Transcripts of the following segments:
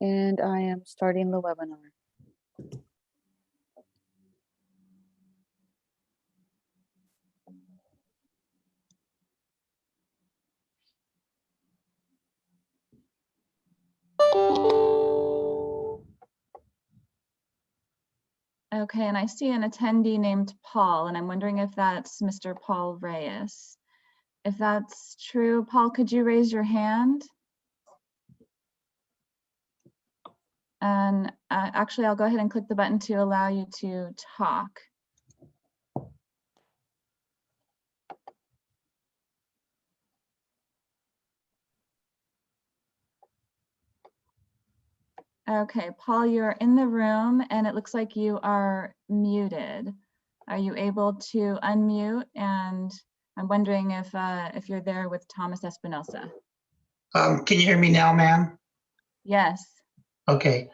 And I am starting the webinar. Okay, and I see an attendee named Paul, and I'm wondering if that's Mr. Paul Reyes. If that's true, Paul, could you raise your hand? And actually, I'll go ahead and click the button to allow you to talk. Okay, Paul, you're in the room and it looks like you are muted. Are you able to unmute? And I'm wondering if you're there with Thomas Espinosa. Can you hear me now, ma'am? Yes. Okay.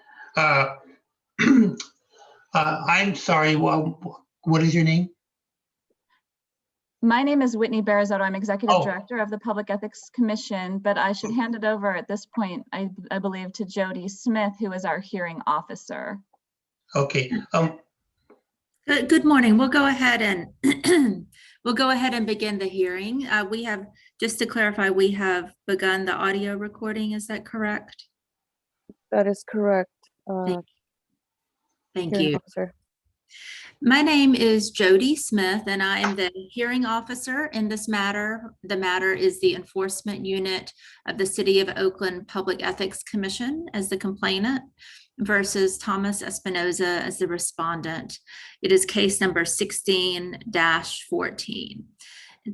I'm sorry. Well, what is your name? My name is Whitney Barazotto. I'm Executive Oh. Director of the Public Ethics Commission, but I should hand it over at this point, I believe, to Jody Smith, who is our hearing officer. Okay. Good morning. We'll go ahead and begin the hearing. We have, just to clarify, we have begun the audio recording. Is that correct? That is correct. Thank Hearing you. officer. My name is Jody Smith, and I am the hearing officer in this matter. The matter is the enforcement unit of the City of Oakland Public Ethics Commission as the complainant versus Thomas Espinosa as the respondent. It is case number 16-14.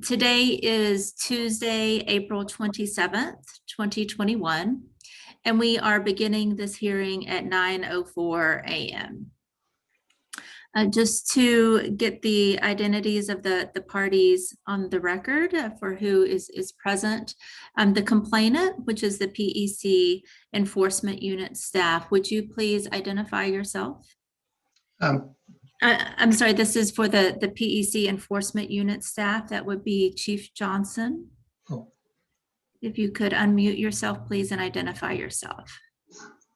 Today is Tuesday, April 27th, 2021, and we are beginning this hearing at 9:04 a.m. Just to get the identities of the parties on the record for who is present. The complainant, which is the PEC Enforcement Unit staff, would you please identify yourself? I'm sorry, this is for the PEC Enforcement Unit staff. That would be Chief Johnson. Oh. If you could unmute yourself, please, and identify yourself.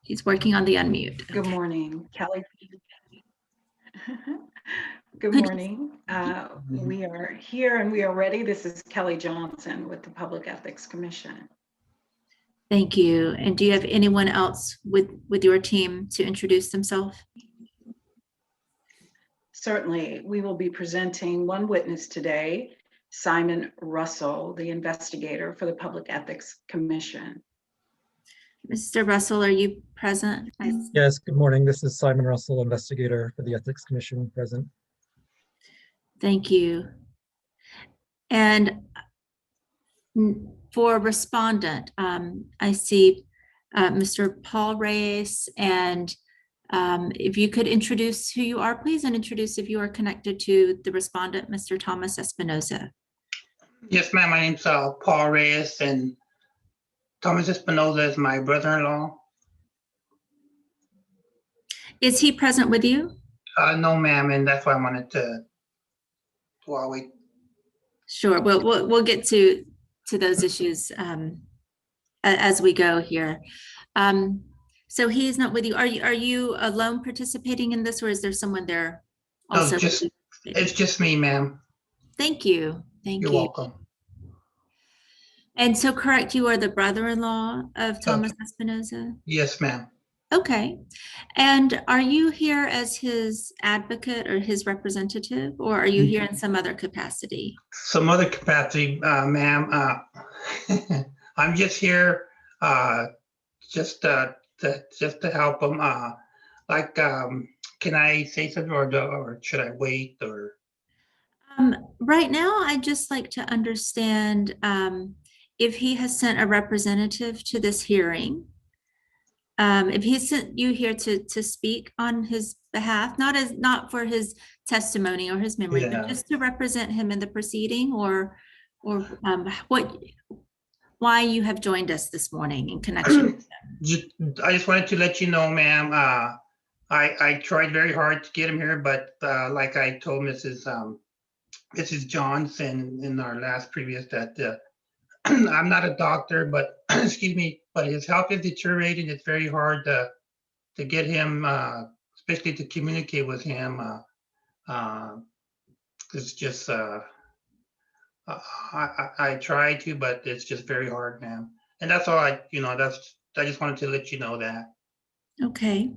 He's working on the unmute. Good morning, Kelly. Good morning. We are here and we are ready. This is Kelly Johnson with the Public Ethics Commission. Thank you. And do you have anyone else with your team to introduce themselves? Certainly, we will be presenting one witness today, Simon Russell, the investigator for the Public Ethics Commission. Mr. Russell, are you present? Yes, good morning. This is Simon Russell, investigator for the Ethics Commission, present. Thank you. And for respondent, I see Mr. Paul Reyes, and if you could introduce who you are, please, and introduce if you are connected to the respondent, Mr. Thomas Espinosa. Yes, ma'am. My name's Paul Reyes, and Thomas Espinosa is my brother-in-law. Is he present with you? No, ma'am, and that's why I wanted to. While we. Sure. We'll get to those issues as we go here. So he is not with you. Are you alone participating in this, or is there someone there also? No, it's just me, ma'am. Thank you. Thank you. You're welcome. And so, correct, you are the brother-in-law of Thomas Espinosa? Yes, ma'am. Okay. And are you here as his advocate or his representative, or are you here in some other capacity? Some other capacity, ma'am. I'm just here just to help him. Can I say something, or should I wait? Or right now, I'd just like to understand if he has sent a representative to this hearing. If he sent you here to speak on his behalf, not for his testimony or his memory, but just to represent him in the proceeding, or why you have joined us this morning in connection with him. I just wanted to let you know, ma'am. I tried very hard to get him here, but like I told Mrs. Johnson in our last previous that I'm not a doctor, but excuse me, but his health is deteriorating. It's very hard to get him, especially to communicate with him. It's just, I try to, but it's just very hard, ma'am. And that's all I just wanted to let you know that. Okay,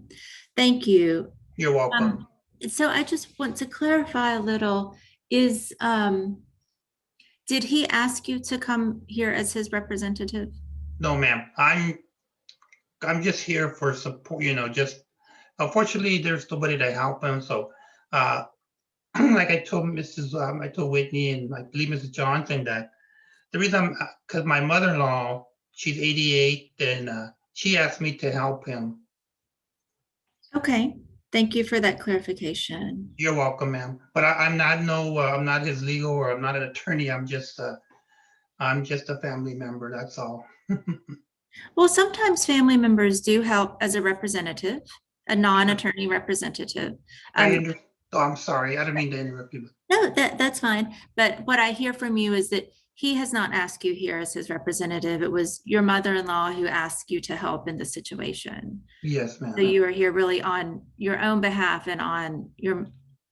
thank you. You're welcome. So I just want to clarify a little, did he ask you to come here as his representative? No, ma'am. I'm just here for support, just unfortunately there's nobody to help him. So like I told I told Whitney and I believe Mrs. Johnson that the reason because my mother-in-law, she's 88, and she asked me to help him. Okay, thank you for that clarification. You're welcome, ma'am. But I'm not his legal, or I'm not an attorney. I'm just a family member. That's all. Well, sometimes family members do help as a representative, a non-attorney representative. Oh, I'm sorry. I didn't mean to interrupt you. No, that's fine. But what I hear from you is that he has not asked you here as his representative. It was your mother-in-law who asked you to help in the situation. Yes, ma'am. So you are here really on your own behalf and on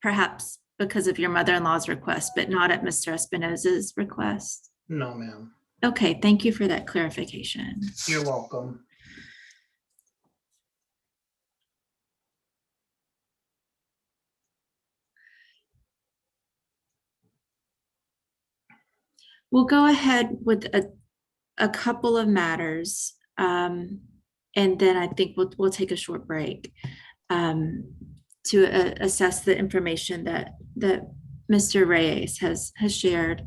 perhaps because of your mother-in-law's request, but not at Mr. Espinosa's request. No, ma'am. Okay, thank you for that clarification. You're welcome. We'll go ahead with a couple of matters, and then I think we'll take a short break to assess the information that Mr. Reyes has shared.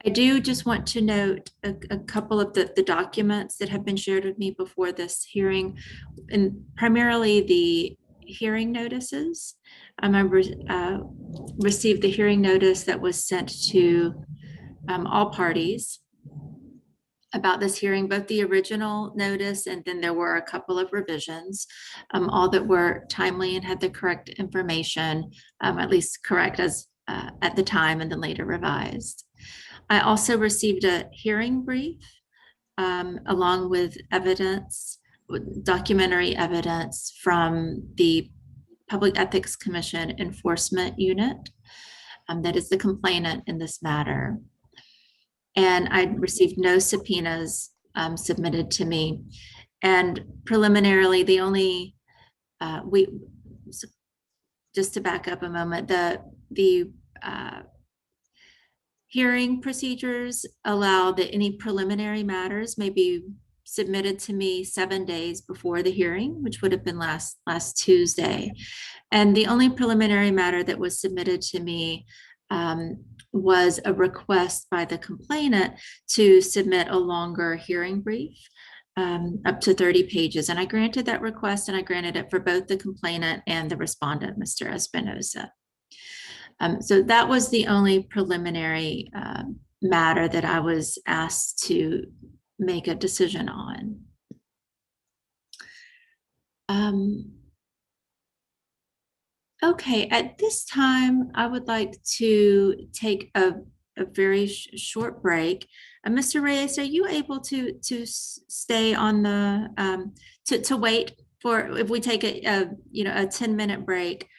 I do just want to note a couple of the documents that have been shared with me before this hearing, and primarily the hearing notices. I received the hearing notice that was sent to all parties about this hearing, both the original notice and then there were a couple of revisions, all that were timely and had the correct information, at least correct as at the time and then later revised. I also received a hearing brief along with evidence, documentary evidence from the Public Ethics Commission Enforcement Unit, that is the complainant in this matter. And I received no subpoenas submitted to me. And preliminarily, the only, just to back up a moment, the hearing procedures allow that any preliminary matters may be submitted to me 7 days before the hearing, which would have been last Tuesday. And the only preliminary matter that was submitted to me was a request by the complainant to submit a longer hearing brief, up to 30 pages. And I granted that request, and I granted it for both the complainant and the respondent, Mr. Espinosa. So that was the only preliminary matter that I was asked to make a decision on. Okay, at this time, I would like to take a very short break. Mr. Reyes, are you able to stay on the, to wait for, if we take a 10-minute break,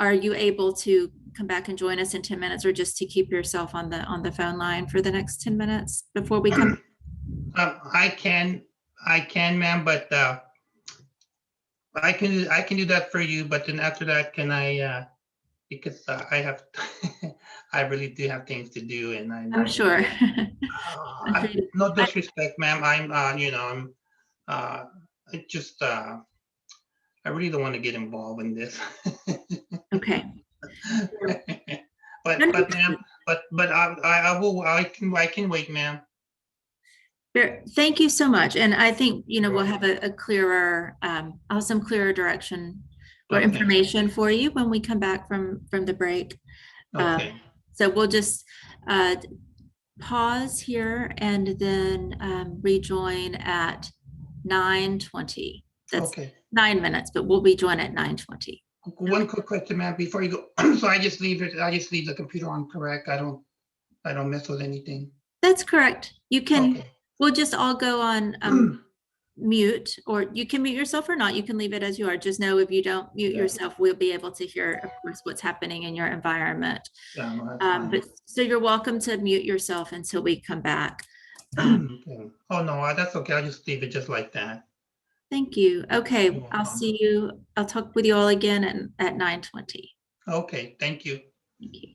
are you able to come back and join us in 10 minutes, or just to keep yourself on the phone line for the next 10 minutes before we come? I can, ma'am, but I can do that for you. But then after that, can I? Because I have, I really do have things to do, and I'm sure. No disrespect, ma'am. I'm, I just, I really don't want to get involved in this. Okay. But ma'am, but I can wait, ma'am. Thank you so much. And I think, we'll have a clearer, I'll have some clearer direction or information for you when we come back from the break. Okay. So we'll just pause here and then rejoin at 9:20. That's Okay. 9 minutes, but we'll rejoin at 9:20. One quick question, ma'am, before you go. So I just leave the computer on, correct? I don't mess with anything. That's correct. You can, Okay. We'll just all go on mute, or you can mute yourself or not. You can leave it as you are. Just know if you don't mute Okay. yourself, we'll be able to hear, of course, what's happening in your environment. Yeah, no, that's fine. But so you're welcome to mute yourself until we come back. Okay. Oh, no, that's okay. I'll just leave it just like that. Thank you. Okay, You're I'll welcome. see you. I'll talk with you all again at 9:20. Okay, thank you. Thank you.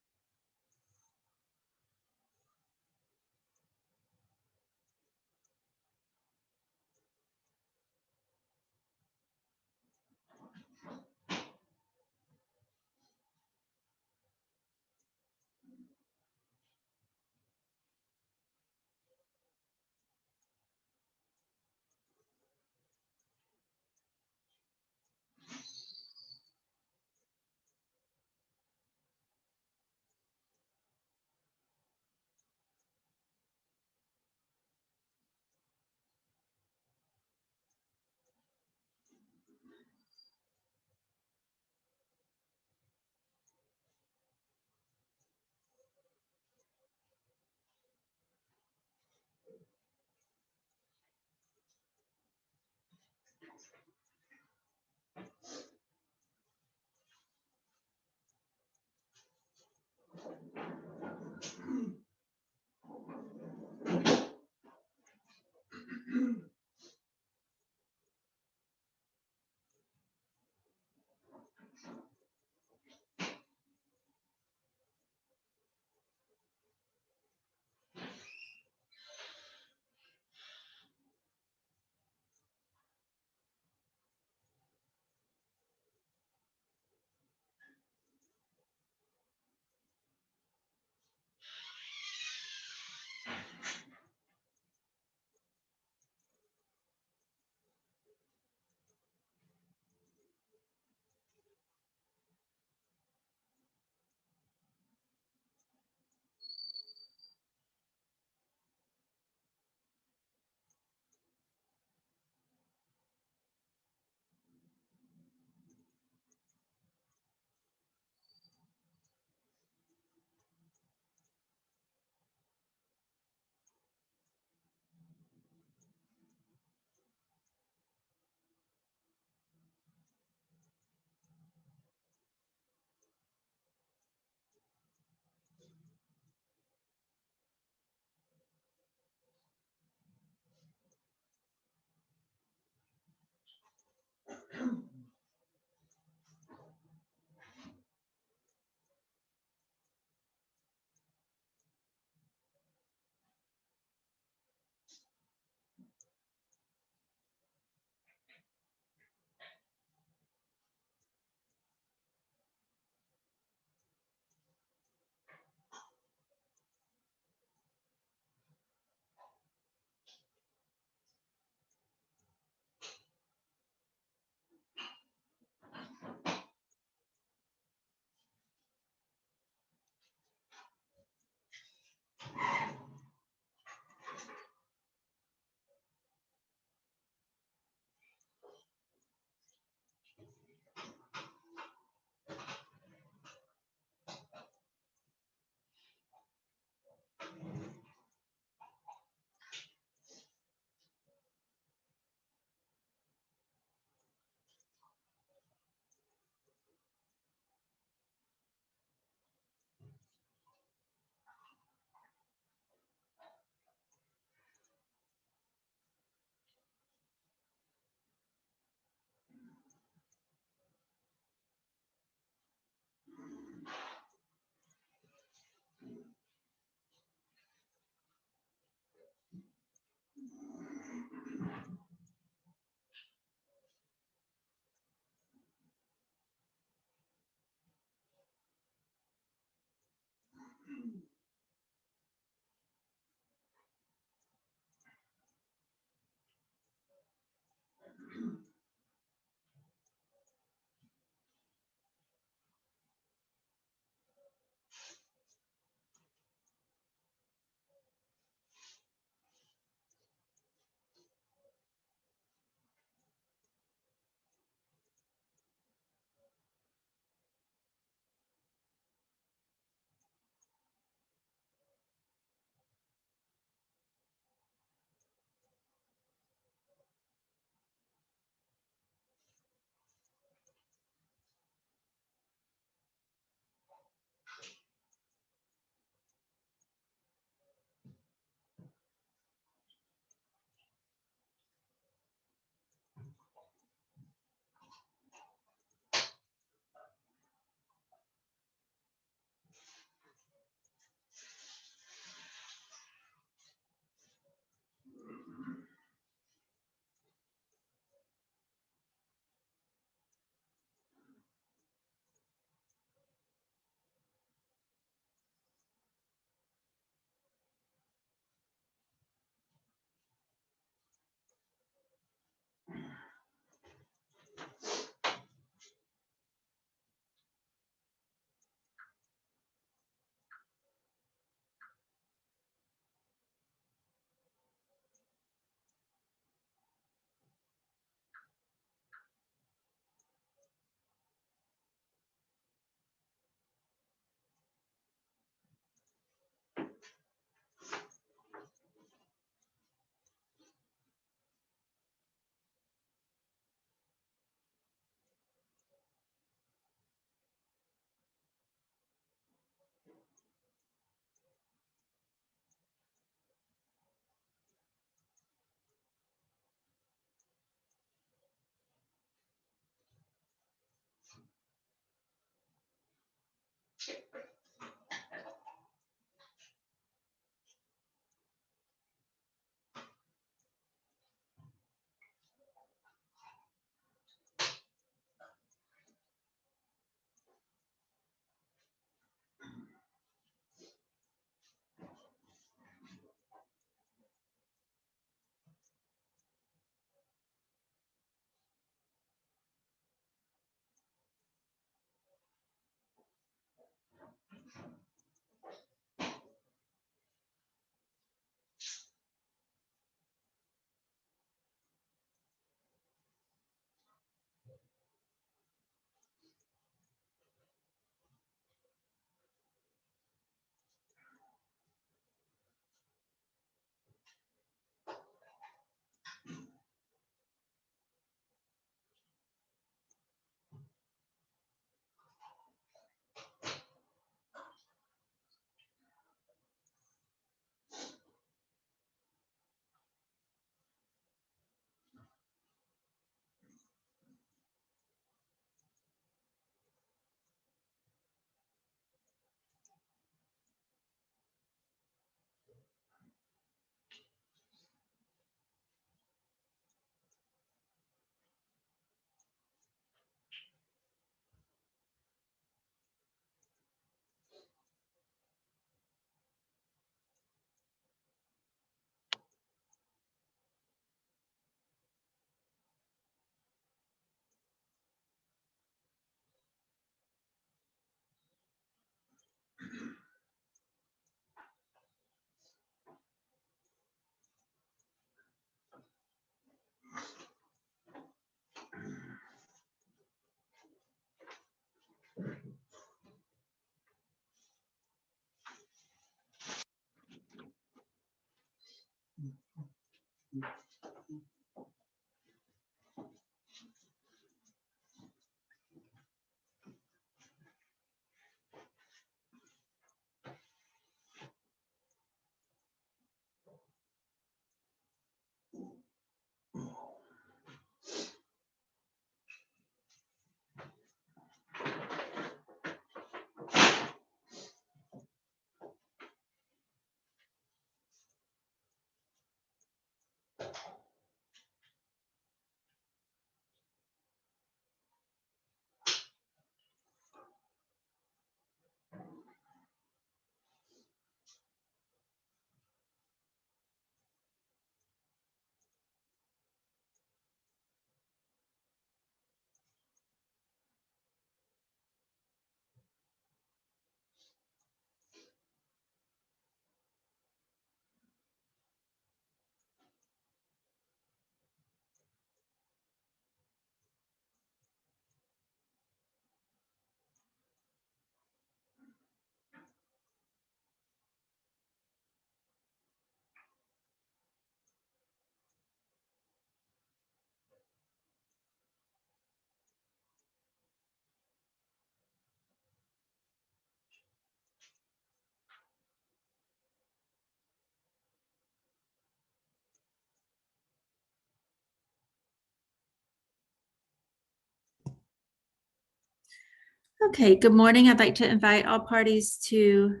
Okay, good morning. I'd like to invite all parties to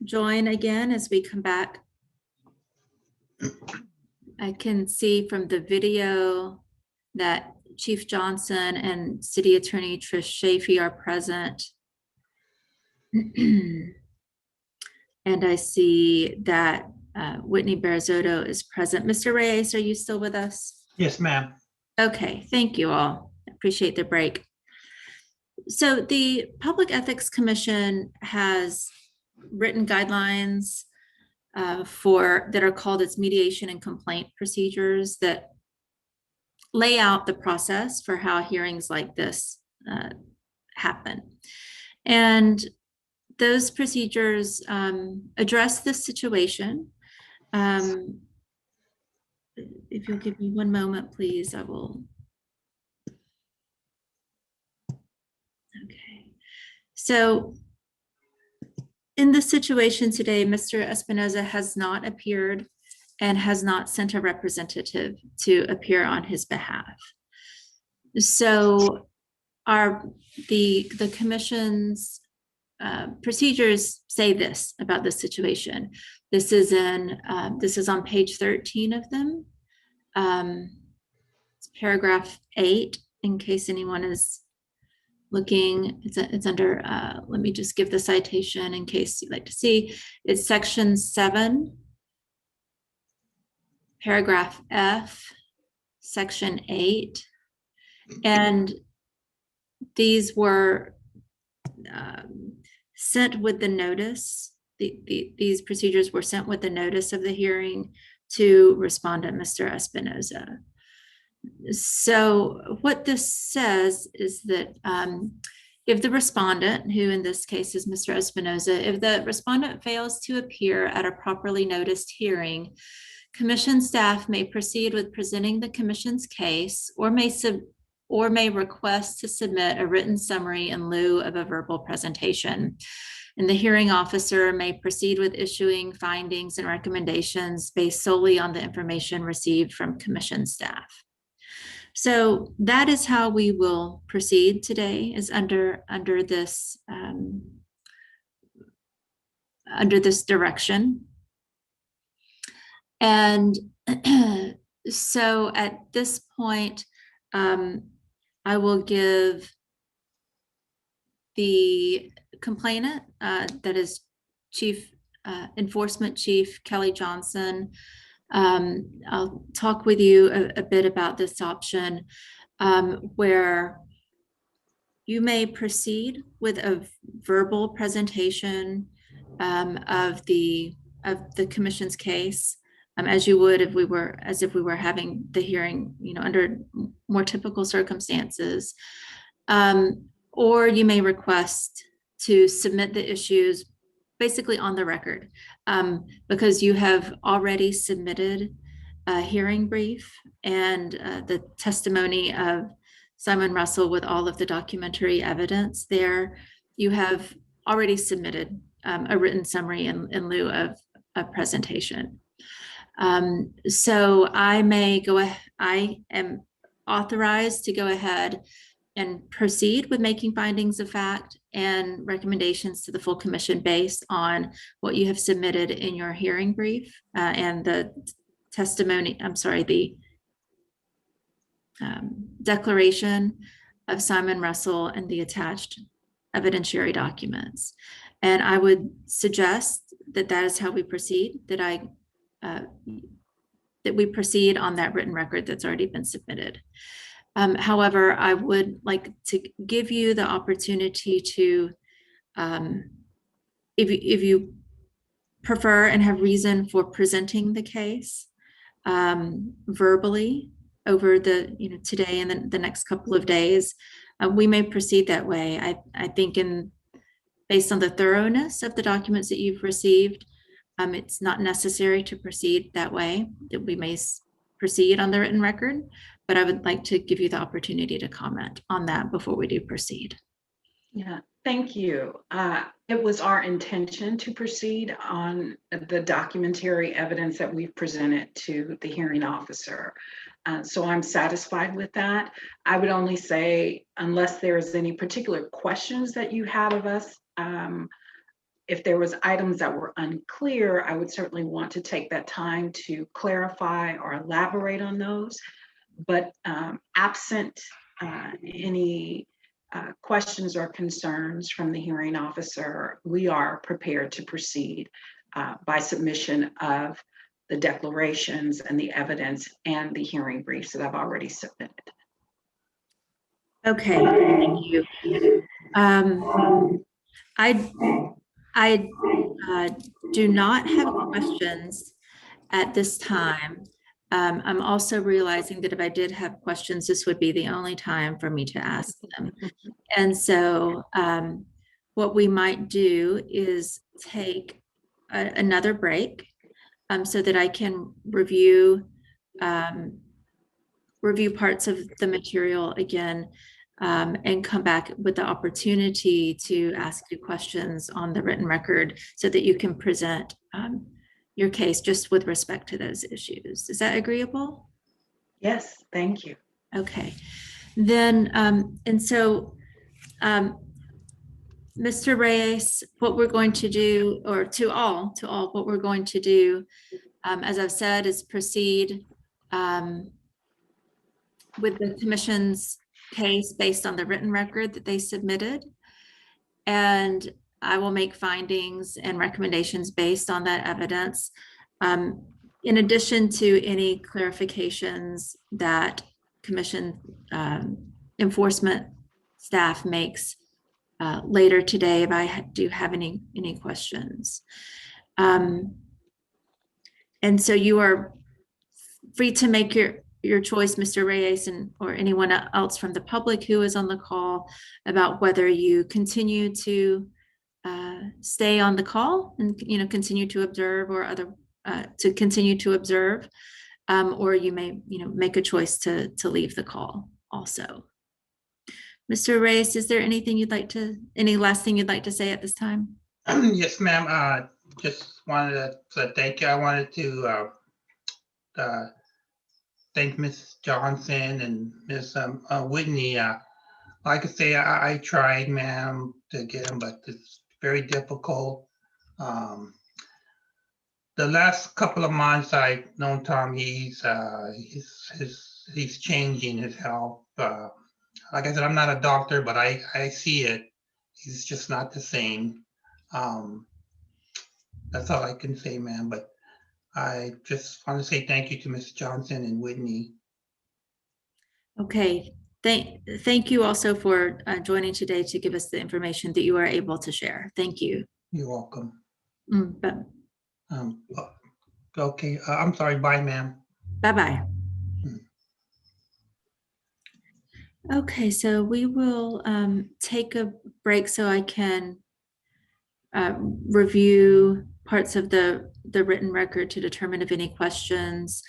join again as we come back. I can see from the video that Chief Johnson and City Attorney Trish Chafee are present. And I see that Whitney Barazotto is present. Mr. Reyes, are you still with us? Yes, ma'am. Okay, thank you all. Appreciate the break. So the Public Ethics Commission has written guidelines that are called its mediation and complaint procedures that lay out the process for how hearings like this happen. And those procedures address this situation. If you'll give me one moment, please, I will. Okay. So in this situation today, Mr. Espinosa has not appeared and has not sent a representative to appear on his behalf. So the commission's procedures say this about this situation. This is on page 13 of them. It's paragraph 8, in case anyone is looking. It's under, let me just give the citation in case you'd like to see. It's section 7, paragraph F, section 8. And these were sent with the notice. These procedures were sent with the notice of the hearing to respondent, Mr. Espinosa. So what this says is that if the respondent, who in this case is Mr. Espinosa, if the respondent fails to appear at a properly noticed hearing, commission staff may proceed with presenting the commission's case or may request to submit a written summary in lieu of a verbal presentation. And the hearing officer may proceed with issuing findings and recommendations based solely on the information received from commission staff. So that is how we will proceed today, is under this direction. And so at this point, I will give the complainant, that is Chief Enforcement Chief Kelly Johnson. I'll talk with you a bit about this option, where you may proceed with a verbal presentation of the commission's case, as you would if we were having the hearing, under more typical circumstances. Or you may request to submit the issues basically on the record, because you have already submitted a hearing brief and the testimony of Simon Russell with all of the documentary evidence there. You have already submitted a written summary in lieu of a presentation. So I am authorized to go ahead and proceed with making findings of fact and recommendations to the full commission based on what you have submitted in your hearing brief and the declaration of Simon Russell and the attached evidentiary documents. And I would suggest that is how we proceed, that we proceed on that written record that's already been submitted. However, I would like to give you the opportunity to, if you prefer and have reason for presenting the case verbally over today and the next couple of days, we may proceed that way. I think based on the thoroughness of the documents that you've received, it's not necessary to proceed that way, that we may proceed on the written record, but I would like to give you the opportunity to comment on that before we do proceed. Yeah, thank you. It was our intention to proceed on the documentary evidence that we've presented to the hearing officer. So I'm satisfied with that. I would only say, unless there is any particular questions that you have of us, if there was items that were unclear, I would certainly want to take that time to clarify or elaborate on those. But absent any questions or concerns from the hearing officer, we are prepared to proceed by submission of the declarations and the evidence and the hearing briefs that I've already submitted. Okay, thank you. I do not have questions at this time. I'm also realizing that if I did have questions, this would be the only time for me to ask them. And so what we might do is take another break so that I can review parts of the material again, and come back with the opportunity to ask you questions on the written record so that you can present your case just with respect to those issues. Is that agreeable? Yes, thank you. Okay, then, and so Mr. Reyes, what we're going to do, or to all, what we're going to do, as I've said, is proceed with the commission's case based on the written record that they submitted. And I will make findings and recommendations based on that evidence. In addition to any clarifications that commission enforcement staff makes later today if I do have any questions. And so you are free to make your choice, Mr. Reyes, and or anyone else from the public who is on the call, about whether you continue to stay on the call and continue to observe, or to continue to observe, or you may make a choice to leave the call also. Mr. Reyes, is there any last thing you'd like to say at this time? Yes, ma'am. Just wanted to thank you. I wanted to thank Ms. Johnson and Ms. Whitney. Like I say, I tried, ma'am, to get them, but it's very difficult. The last couple of months I've known Tom, he's changing his health. Like I said, I'm not a doctor, but I see it. He's just not the same. That's all I can say, ma'am. But I just want to say thank you to Ms. Johnson and Whitney. Okay, thank you also for joining today to give us the information that you are able to share. Thank you. You're welcome. Okay, I'm sorry. Bye, ma'am. Bye-bye. Okay, so we will take a break so I can review parts of the written record to determine if any questions.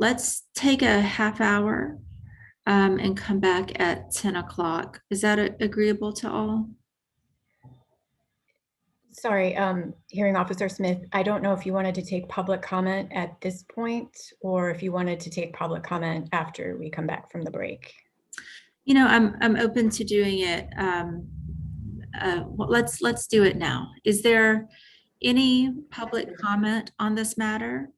Let's take a half hour and come back at 10 o'clock. Is that agreeable to all? Sorry, Hearing Officer Smith, I don't know if you wanted to take public comment at this point or if you wanted to take public comment after we come back from the break. I'm open to doing it. Well, let's do it now. Is there any public comment on this matter?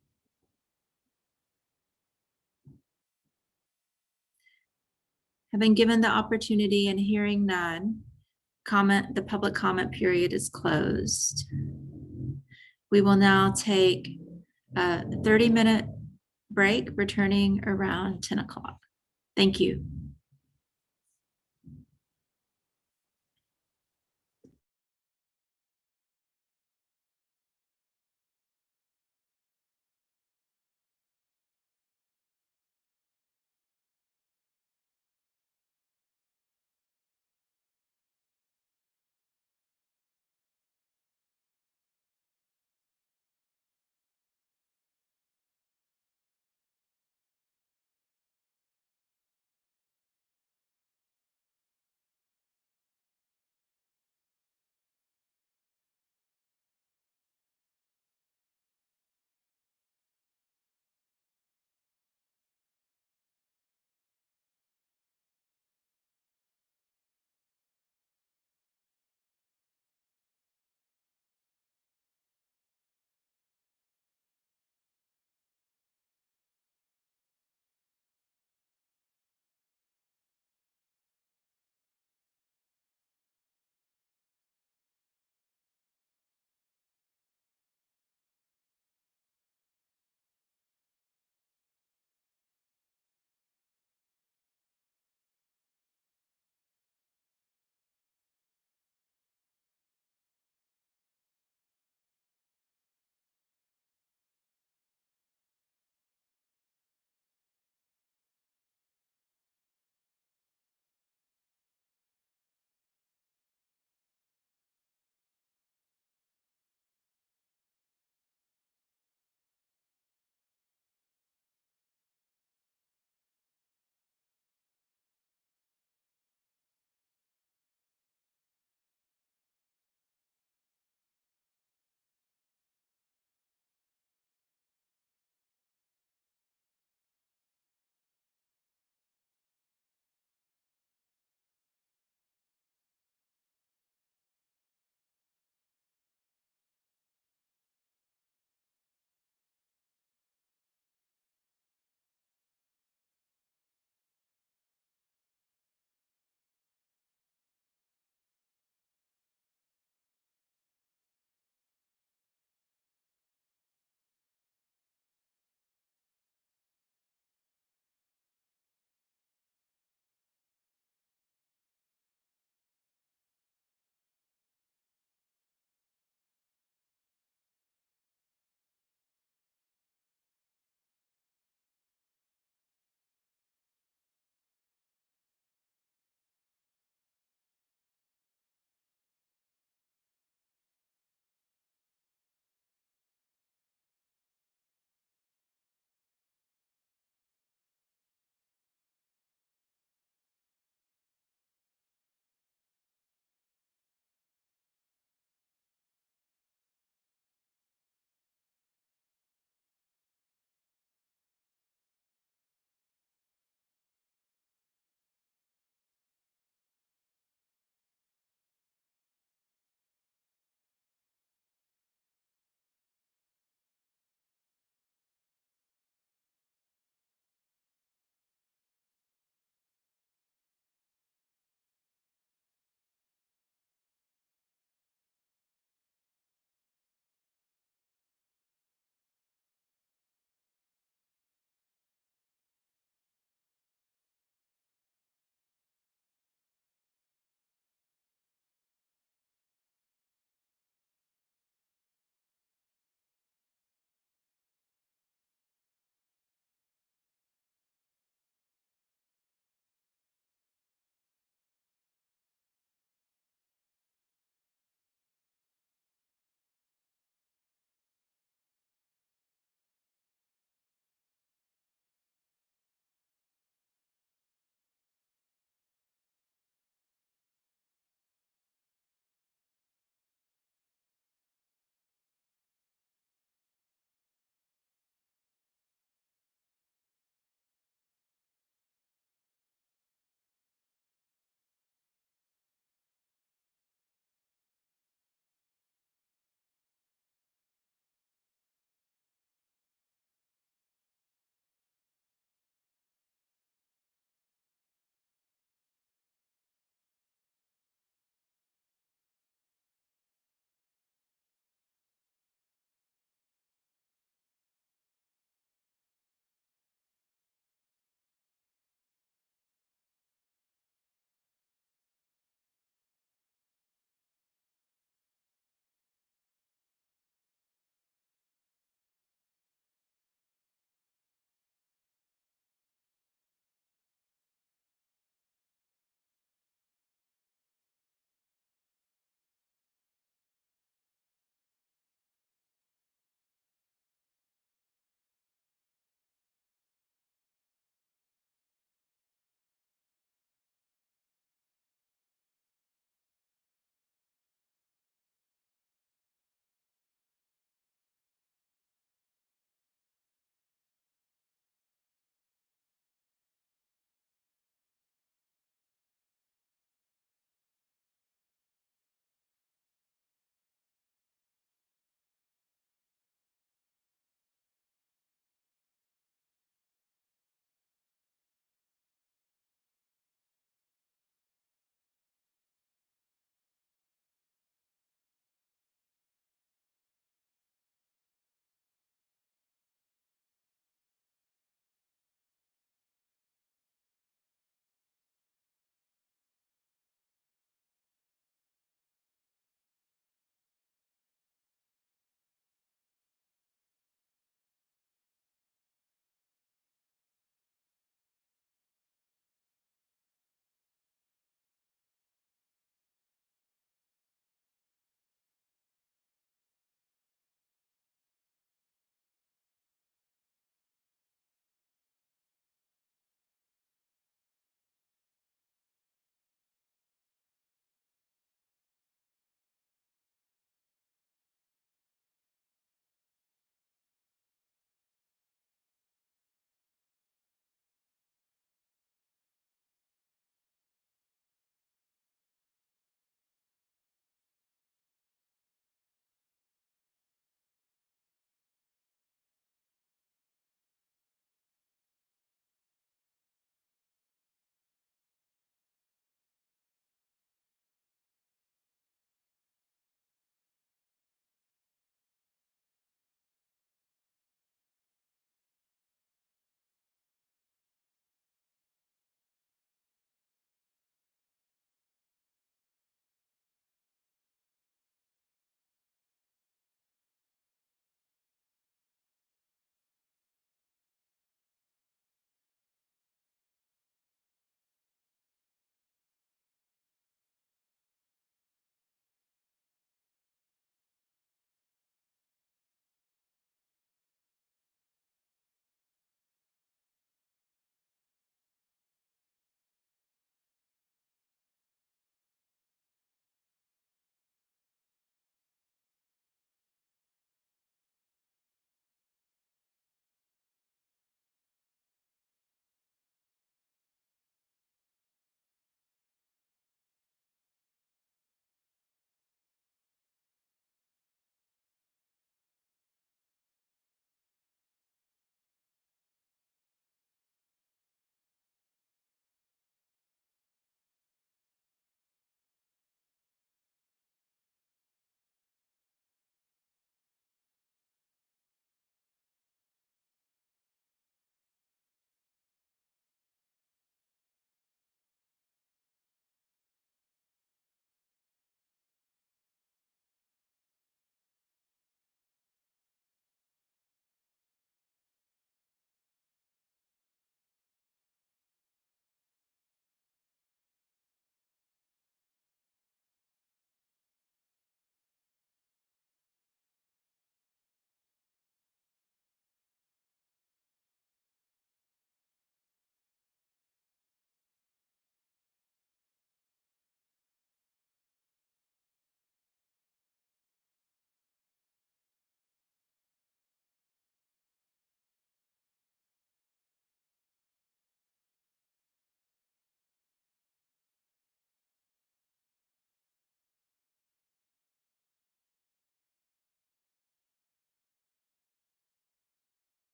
Having given the opportunity and hearing none, the public comment period is closed. We will now take a 30-minute break, returning around 10 o'clock. Thank you.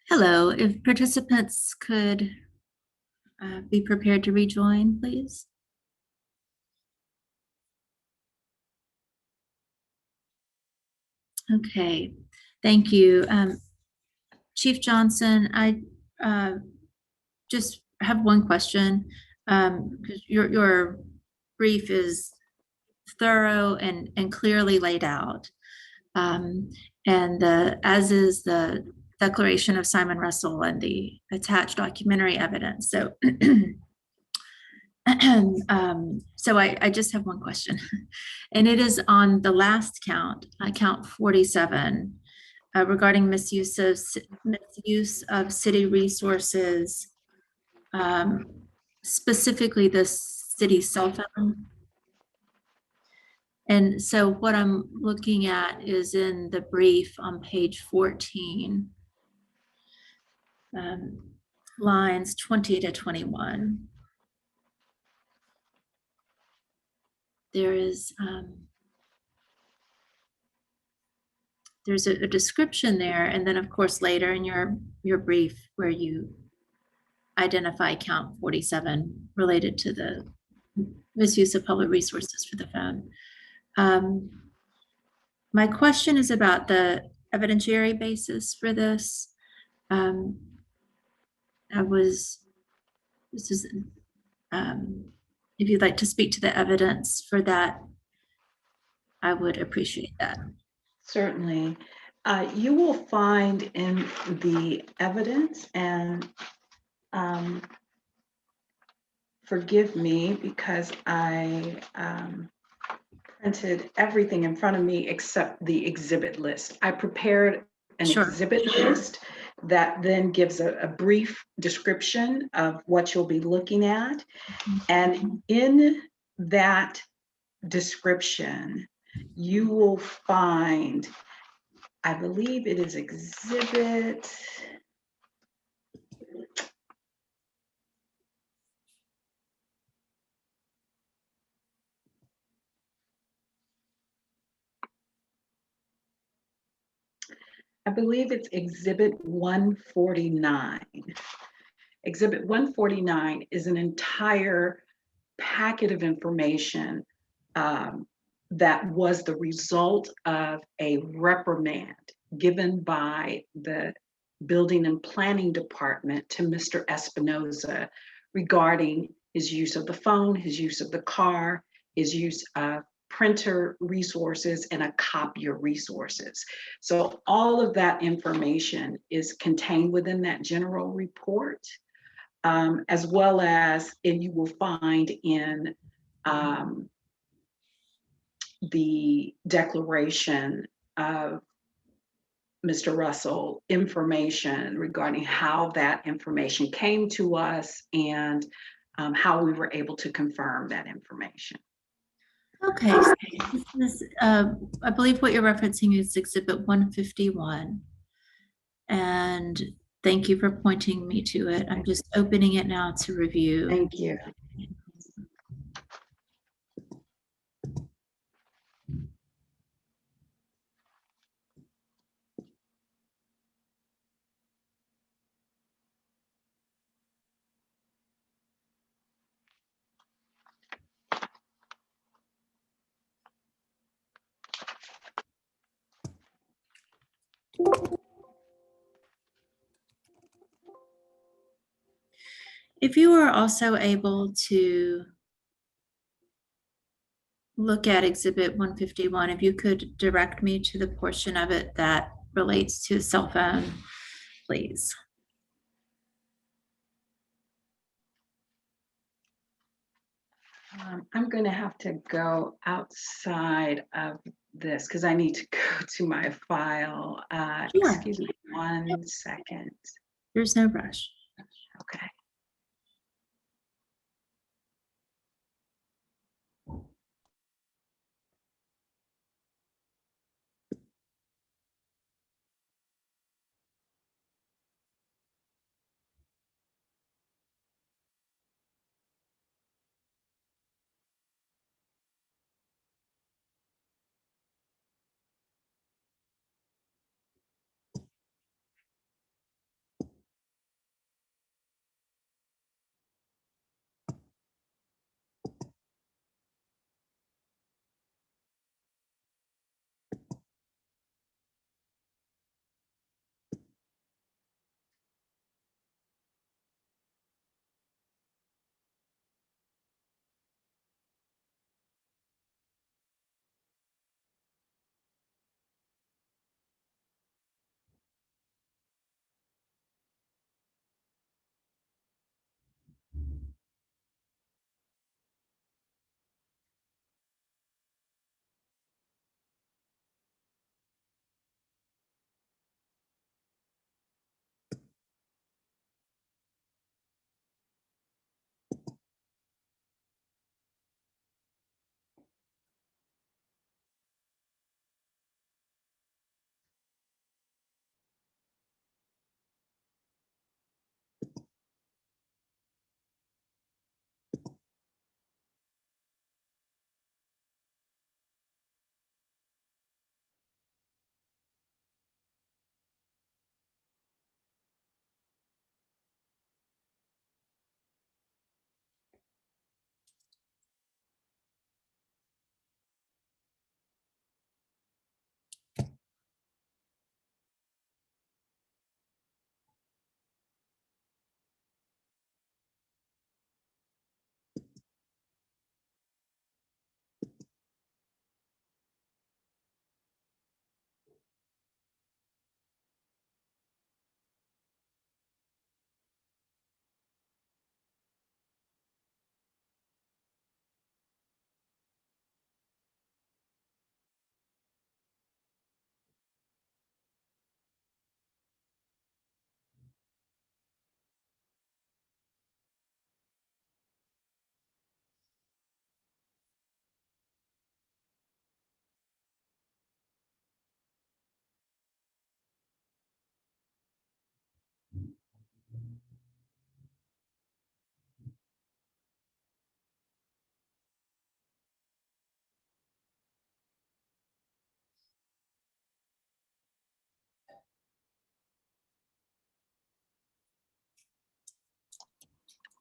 Hello, if participants could be prepared to rejoin, please. Okay, thank you. Chief Johnson, I just have one question. 'Cause your brief is thorough and clearly laid out. And as is the declaration of Simon Russell and the attached documentary evidence. So, so I just have one question, and it is on the last count, count 47, regarding misuse of city resources, specifically the city cell phone. And so what I'm looking at is in the brief on page 14, lines 20 to 21. There is, there's a description there, and then of course later in your brief where you identify count 47 related to the misuse of public resources for the phone. My question is about the evidentiary basis for this. This is, if you'd like to speak to the evidence for that, I would appreciate that. Certainly. You will find in the evidence, and forgive me because I printed everything in front of me except the exhibit list. I prepared an Sure. exhibit list that then gives a brief description of what you'll be looking at. And in that description, you will find, I believe it is exhibit, I believe it's exhibit 149. Exhibit 149 is an entire packet of information that was the result of a reprimand given by the Building and Planning Department to Mr. Espinosa regarding his use of the phone, his use of the car, his use of printer resources and a copier resources. So all of that information is contained within that general report, as well as, and you will find in the declaration of Mr. Russell information regarding how that information came to us and how we were able to confirm that information. Okay, so this is, I believe what you're referencing is exhibit 151. And thank you for pointing me to it. I'm just opening it now to review. Thank you. If you are also able to look at exhibit 151, if you could direct me to the portion of it that relates to cell phone, please. I'm going to have to go outside of this because I need to go to my file. Sure. Excuse me 1 second. There's no rush. Okay.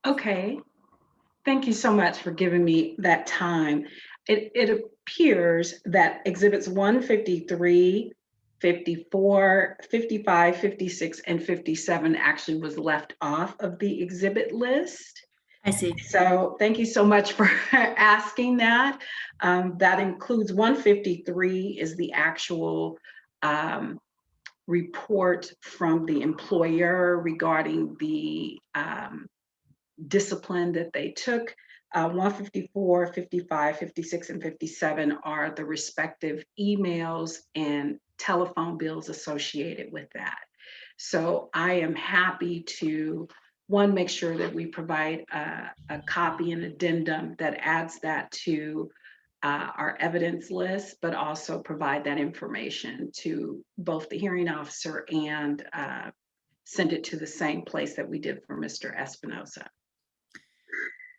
Okay. Thank you so much for giving me that time. It appears that exhibits 153, 54, 55, 56, and 57 actually was left off of the exhibit list. I see. So thank you so much for asking that. That includes 153 is the actual report from the employer regarding the discipline that they took. 154, 55, 56, and 57 are the respective emails and telephone bills associated with that. So I am happy to, one, make sure that we provide a copy and addendum that adds that to our evidence list, but also provide that information to both the hearing officer and send it to the same place that we did for Mr. Espinosa.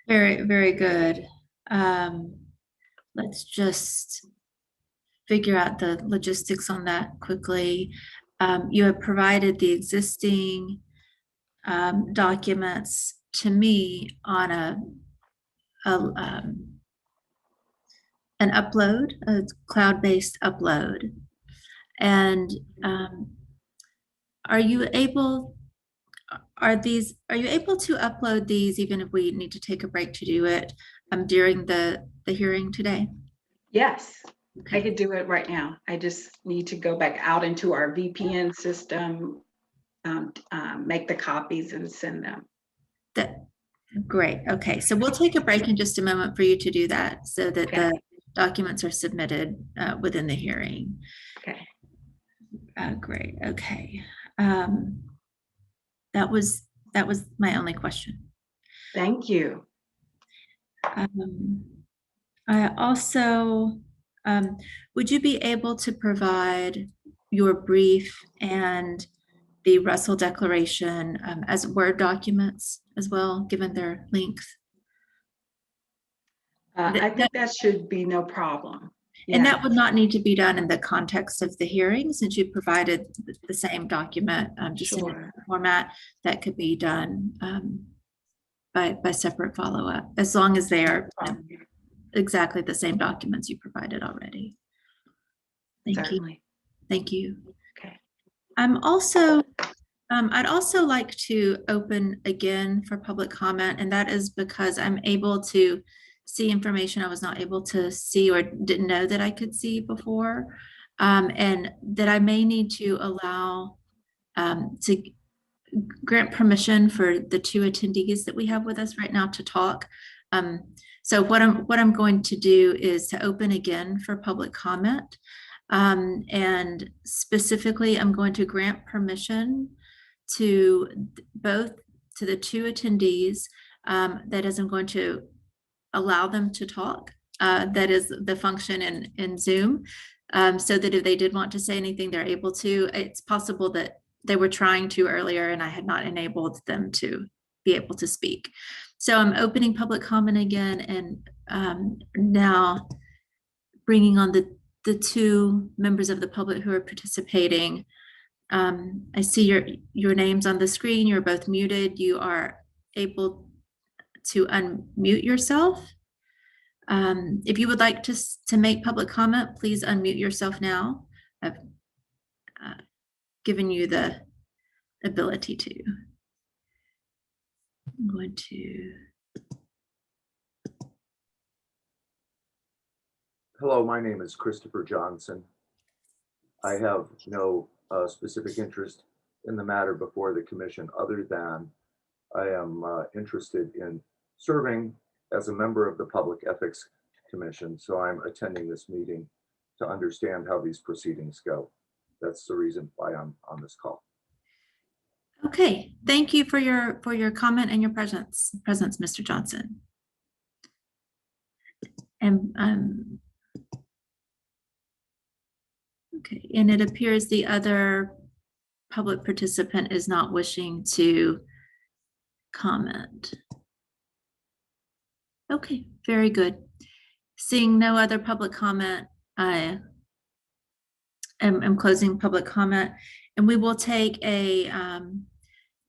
Very, very good. Let's just figure out the logistics on that quickly. You have provided the existing documents to me on an upload, a cloud-based upload. And are you able to upload these even if we need to take a break to do it during the hearing today? Yes, Okay. I could do it right now. I just need to go back out into our VPN system, make the copies and send them. Great. Okay. So we'll take a break in just a moment for you to do that so that Okay. the documents are submitted within the hearing. Okay. Great. Okay. That was my only question. Thank you. I also, would you be able to provide your brief and the Russell Declaration as Word documents as well, given their length? I think that should be no problem. And Yeah. that would not need to be done in the context of the hearing, since you provided the same document, just in a Sure. different format. That could be done by separate follow-up, as long as they are exactly the same documents you provided already. Thank you. Certainly. Thank you. Okay. I'm also, I'd also like to open again for public comment, and that is because I'm able to see information I was not able to see or didn't know that I could see before, and that I may need to allow to grant permission for the two attendees that we have with us right now to talk. So what I'm going to do is to open again for public comment. And specifically, I'm going to grant permission to the two attendees. That is, I'm going to allow them to talk. That is the function in Zoom. So that if they did want to say anything, they're able to. It's possible that they were trying to earlier and I had not enabled them to be able to speak. So I'm opening public comment again, and now bringing on the two members of the public who are participating. I see your names on the screen. You're both muted. You are able to unmute yourself. If you would like to make public comment, please unmute yourself now. I've given you the ability to. I'm going to. Hello, my name is Christopher Johnson. I have no specific interest in the matter before the commission other than I am interested in serving as a member of the Public Ethics Commission. So I'm attending this meeting to understand how these proceedings go. That's the reason why I'm on this call. Okay, thank you for your comment and your presence, Mr. Johnson. And okay, and it appears the other public participant is not wishing to comment. Okay, very good. Seeing no other public comment, I am closing public comment, and we will take a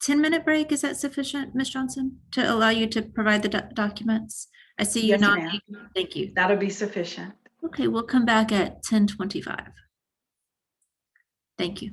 10-minute break, is that sufficient, Ms. Johnson, to allow you to provide the documents? I see you Yes, nodding. ma'am. Thank you. That'll be sufficient. Okay, we'll come back at 10:25. Thank you.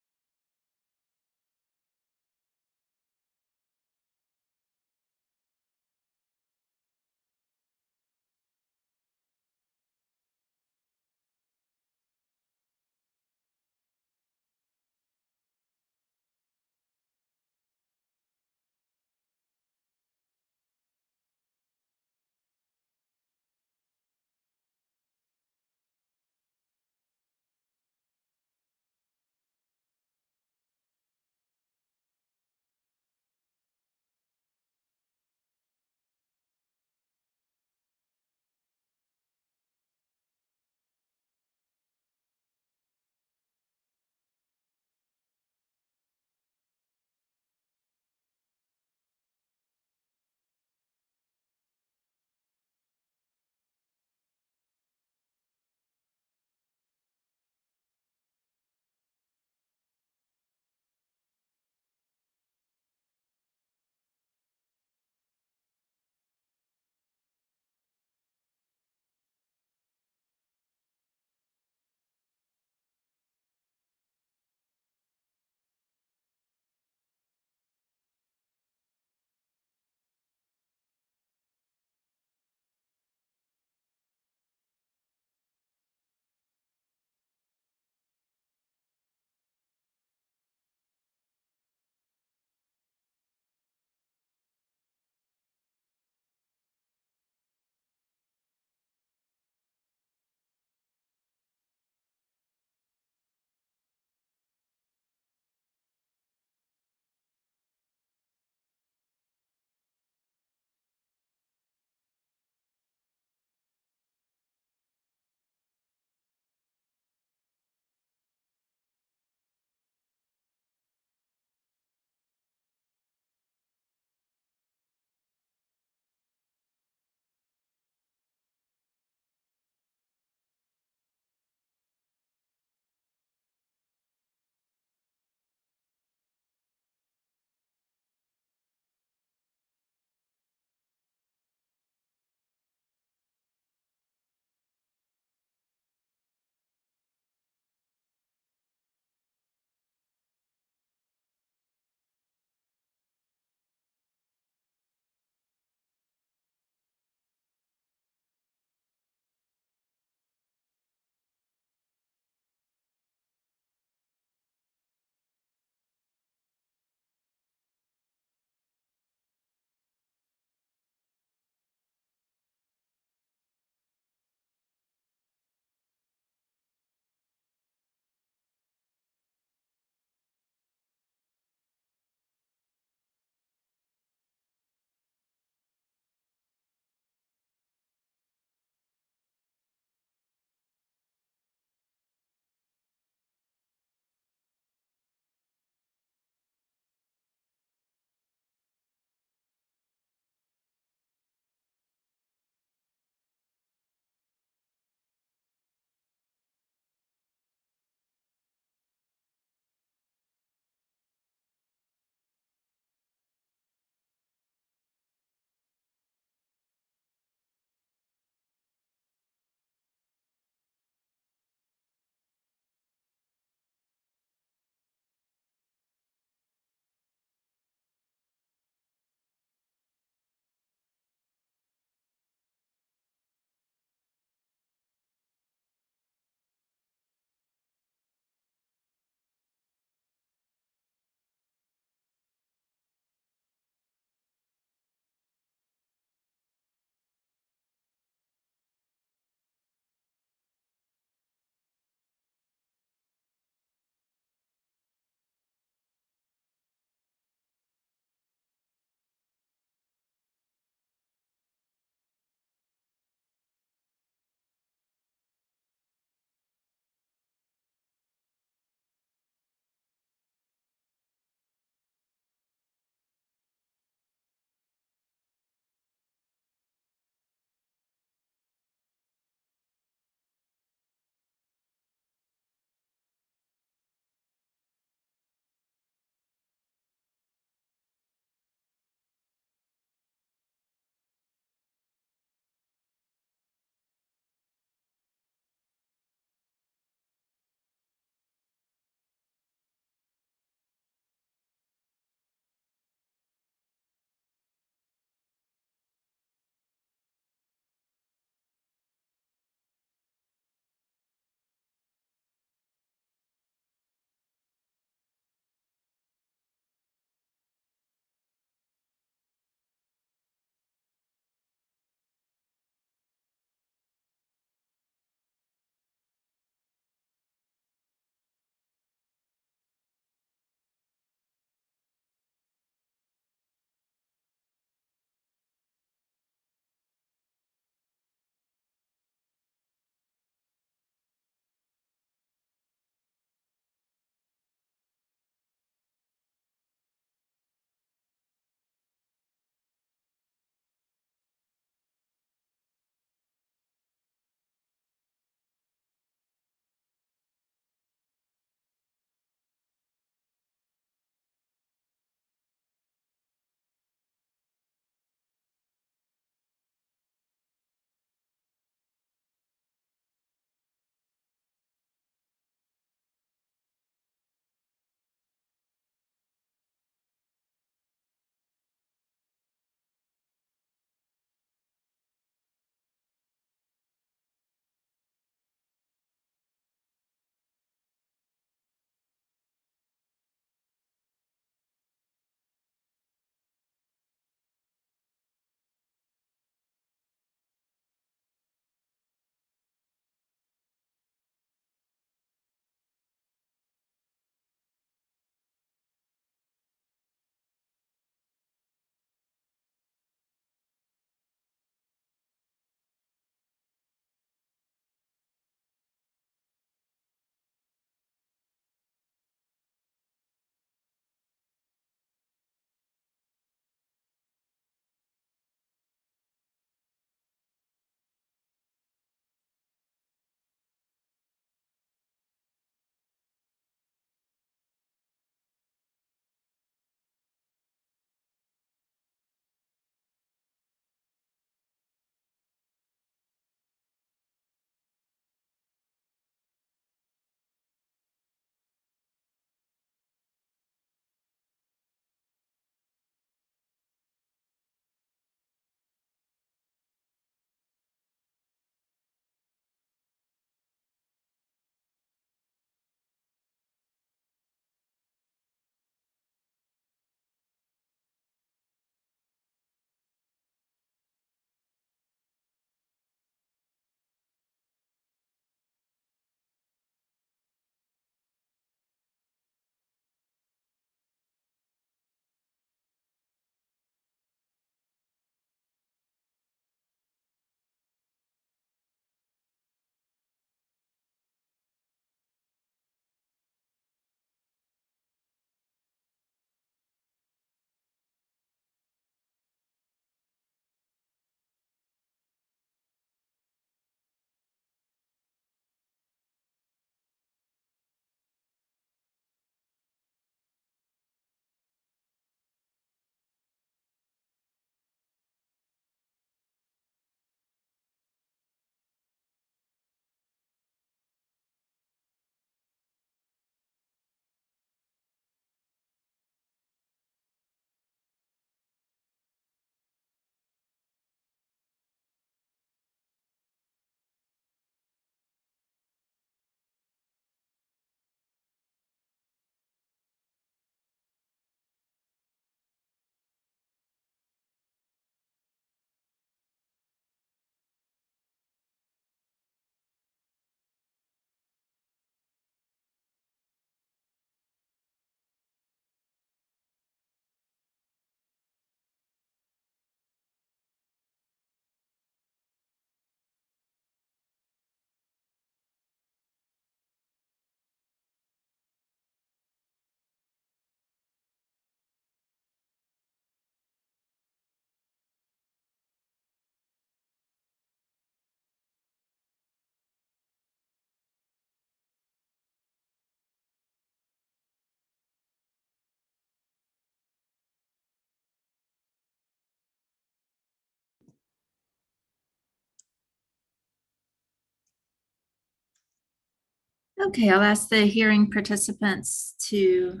Okay, I'll ask the hearing participants to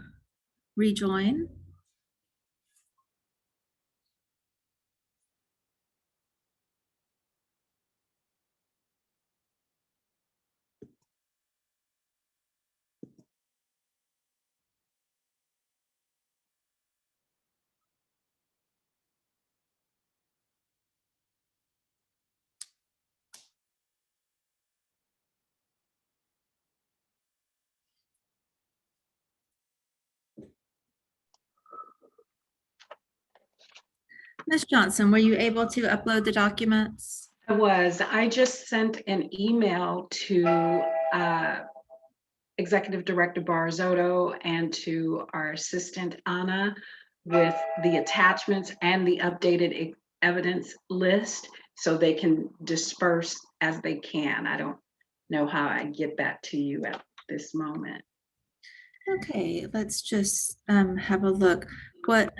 rejoin. Ms. Johnson, were you able to upload the documents? I just sent an email to Executive Director Barzotto and to our assistant Anna with the attachments and the updated evidence list so they can disperse as they can. I don't know how I get that to you at this moment. Okay, let's just have a look. What,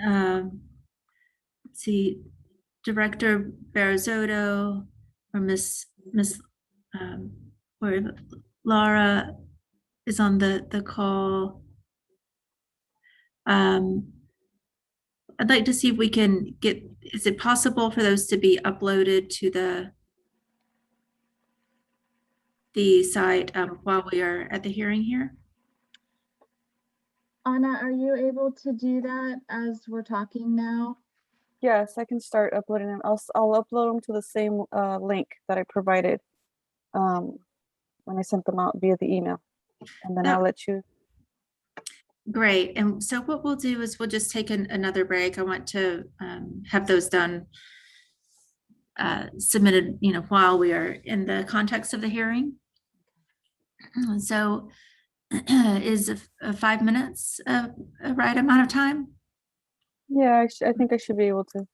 let's see, Director Barzotto or Miss or Laura is on the call. I'd like to see if we can get, is it possible for those to be uploaded to the site while we are at the hearing here? Anna, are you able to do that as we're talking now? Yes, I can start uploading them. I'll upload them to the same link that I provided when I sent them out via the email. And then That- I'll let you. Great. And so what we'll do is we'll just take another break. I want to have those done, submitted, while we are in the context of the hearing. So is 5 minutes a right amount of time? Yeah, I think I should be able to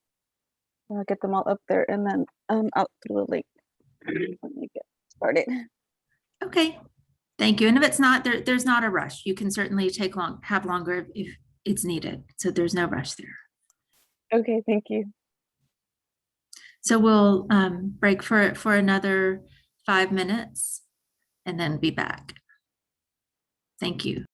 get them all up there and then out through the link when we get started. Okay, thank you. And if it's not, there's not a rush. You can certainly have longer if it's needed. So there's no rush there. Okay, thank you. So we'll break for another 5 minutes and then be back. Thank you.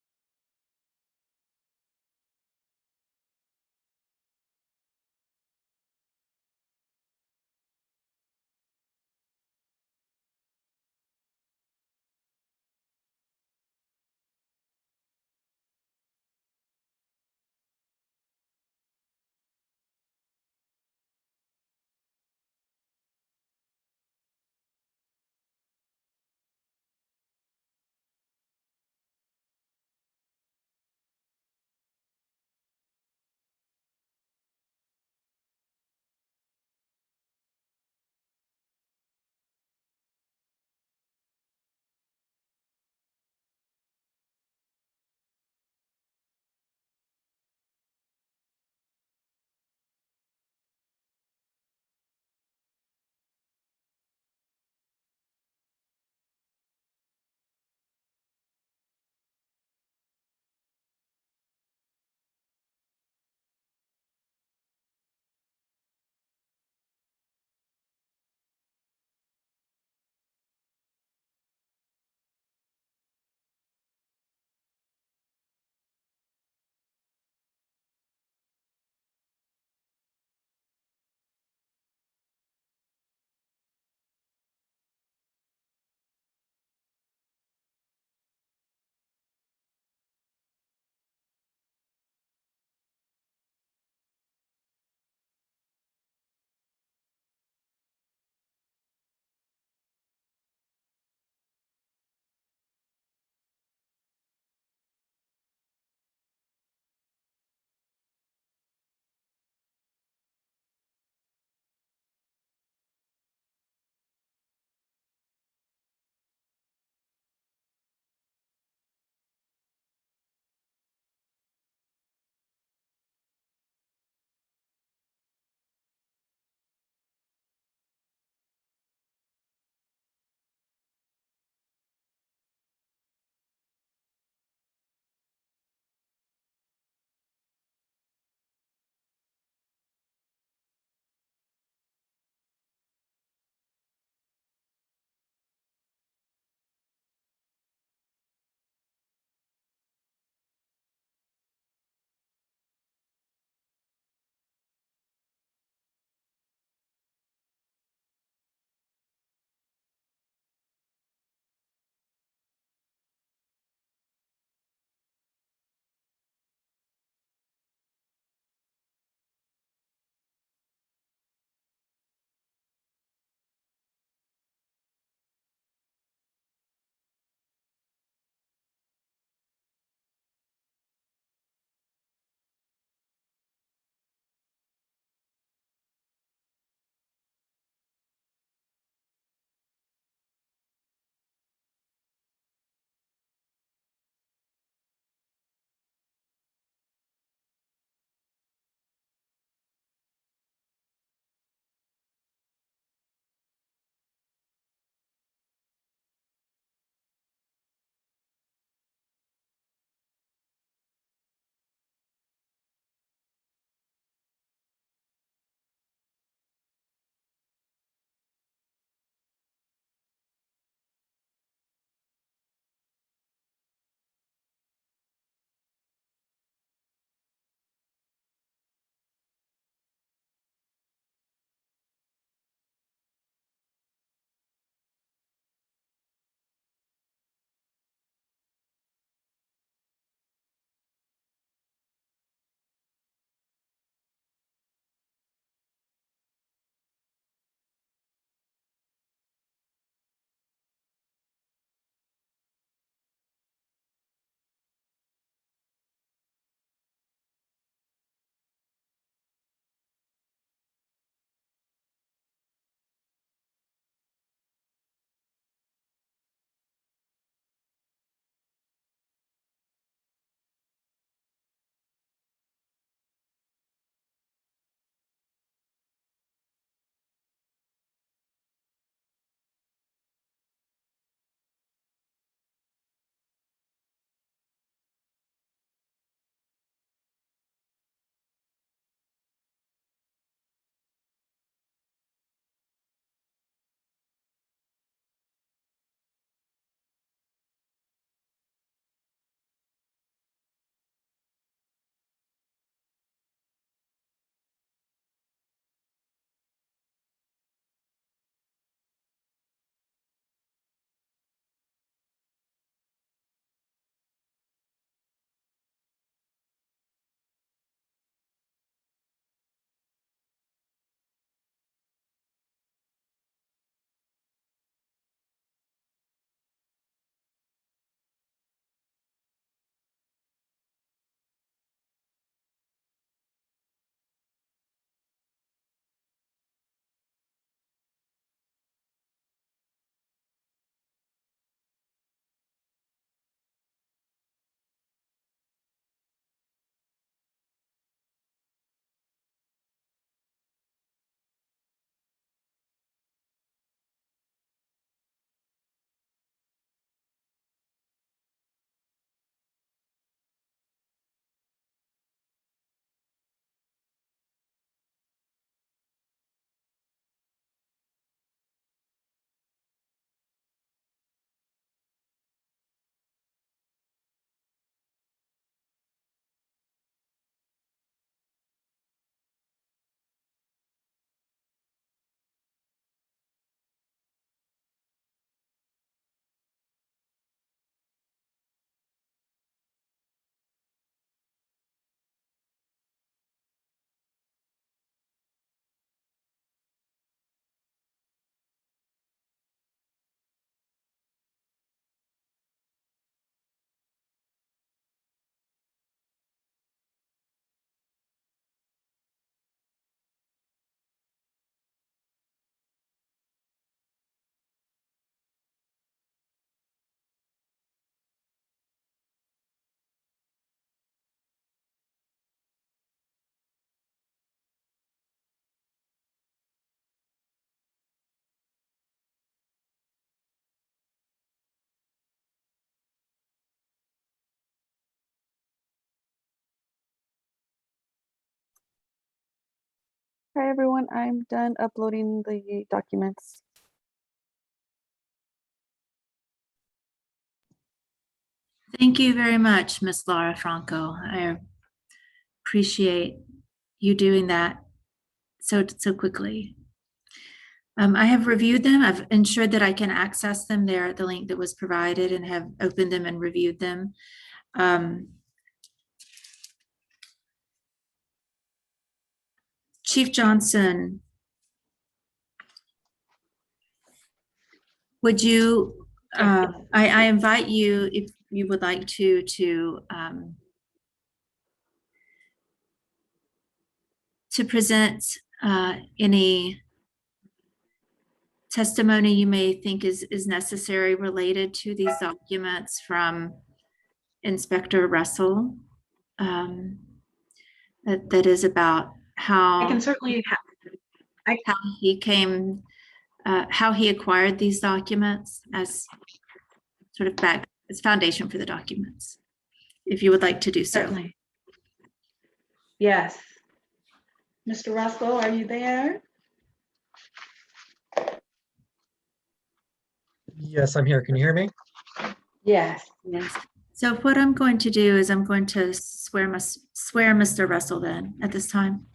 Hi, everyone. I'm done uploading the documents. Thank you very much, Miss Laura Franco. I appreciate you doing that so quickly. I have reviewed them. I've ensured that I can access them there at the link that was provided and have opened them and reviewed them. Chief Johnson, would you, I invite you, if you would like to present any testimony you may think is necessary related to these documents from Inspector Russell. That is about I can how certainly, he came, how he acquired these documents as sort of as foundation for the documents, if you would like to do so. certainly. Yes. Mr. Russell, are you there? Yes, I'm here. Can you hear me? Yes. Yes. So what I'm going to do is I'm going to swear Mr. Russell then at this time.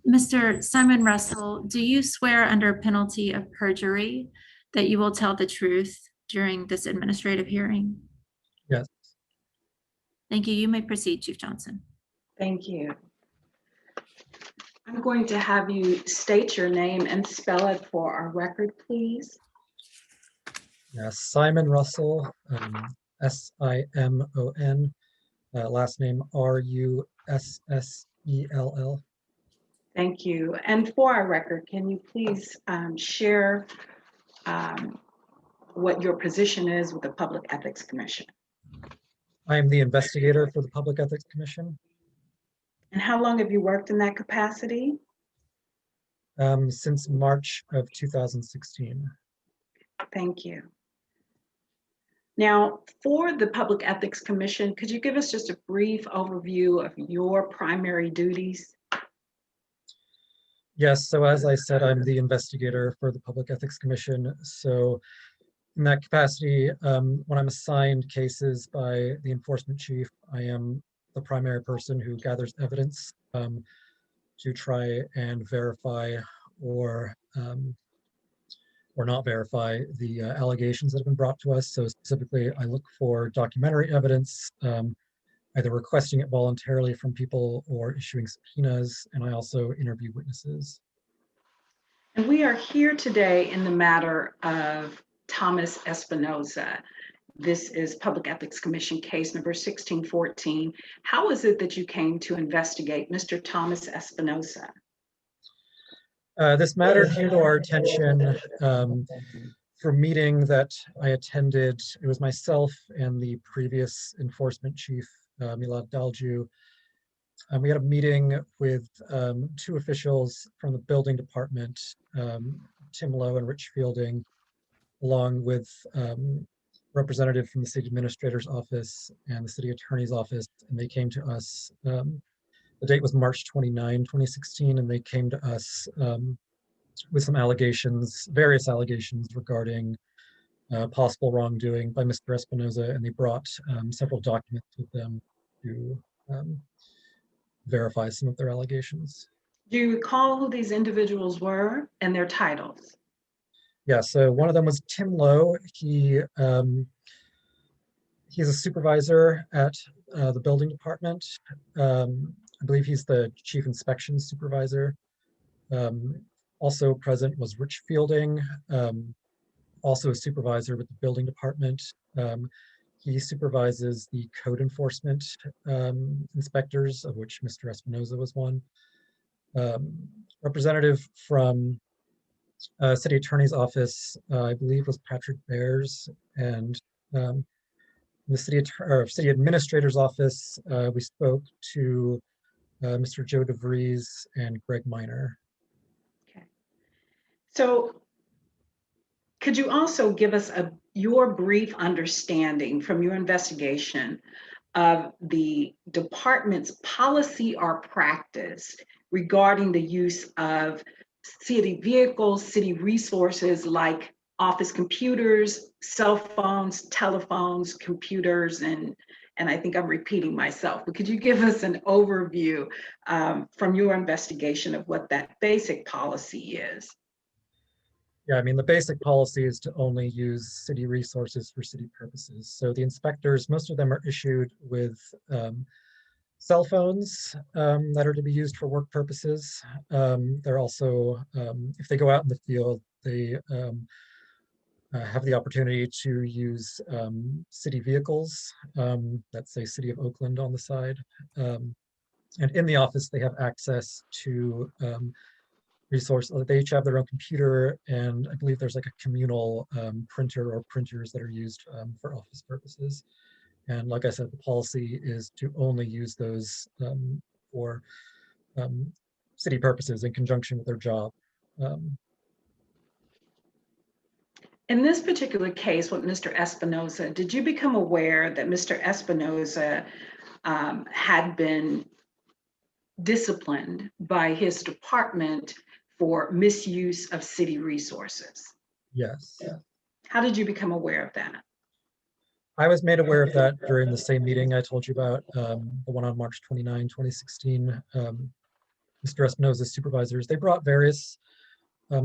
Mr. Simon Russell, do you swear under penalty of perjury that you will tell the truth during this administrative hearing? Yes. Thank you. You may proceed, Chief Johnson. Thank you. I'm going to have you state your name and spell it for our record, please. Yes, Simon Russell, S-I-M-O-N, last name R-U-S-S-E-L-L. Thank you. And for our record, can you please share what your position is with the Public Ethics Commission? I am the investigator for the Public Ethics Commission. And how long have you worked in that capacity? Since March of 2016. Thank you. Now, for the Public Ethics Commission, could you give us just a brief overview of your primary duties? Yes, so as I said, I'm the investigator for the Public Ethics Commission. So in that capacity, when I'm assigned cases by the enforcement chief, I am the primary person who gathers evidence to try and verify or not verify the allegations that have been brought to us. So specifically, I look for documentary evidence, either requesting it voluntarily from people or issuing subpoenas, and I also interview witnesses. And we are here today in the matter of Thomas Espinosa. This is Public Ethics Commission case number 1614. How is it that you came to investigate Mr. Thomas Espinosa? This matter came to our attention for a meeting that I attended. It was myself and the previous enforcement chief, Milad Dalju. We had a meeting with two officials from the building department, Tim Lowe and Rich Fielding, along with representative from the city administrator's office and the city attorney's office, and they came to us. The date was March 29, 2016, and they came to us with some allegations, various allegations regarding possible wrongdoing by Mr. Espinosa, and they brought several documents with them to verify some of their allegations. Do you recall who these individuals were and their titles? Yeah, so one of them was Tim Lowe. He's a supervisor at the building department. I believe he's the chief inspection supervisor. Also present was Rich Fielding, also a supervisor with the building department. He supervises the code enforcement inspectors, of which Mr. Espinosa was one. Representative from city attorney's office, I believe was Patrick Bears, and the city administrator's office, we spoke to Mr. Joe DeVries and Greg Miner. So could you also give us your brief understanding from your investigation of the department's policy or practice regarding the use of city vehicles, city resources like office computers, cell phones, telephones, computers, and I think I'm repeating myself, but could you give us an overview from your investigation of what that basic policy is? Yeah, I mean, the basic policy is to only use city resources for city purposes. So the inspectors, most of them are issued with cell phones that are to be used for work purposes. They're also, if they go out in the field, they have the opportunity to use city vehicles that say City of Oakland on the side. And in the office, they have access to resource. They each have their own computer, and I believe there's like a communal printer or printers that are used for office purposes. And like I said, the policy is to only use those for city purposes in conjunction with their job. In this particular case with Mr. Espinosa, did you become aware that Mr. Espinosa had been disciplined by his department for misuse of city resources? Yes. How did you become aware of that? I was made aware of that during the same meeting I told you about, the one on March 29, 2016. Mr. Espinosa's supervisors, they brought various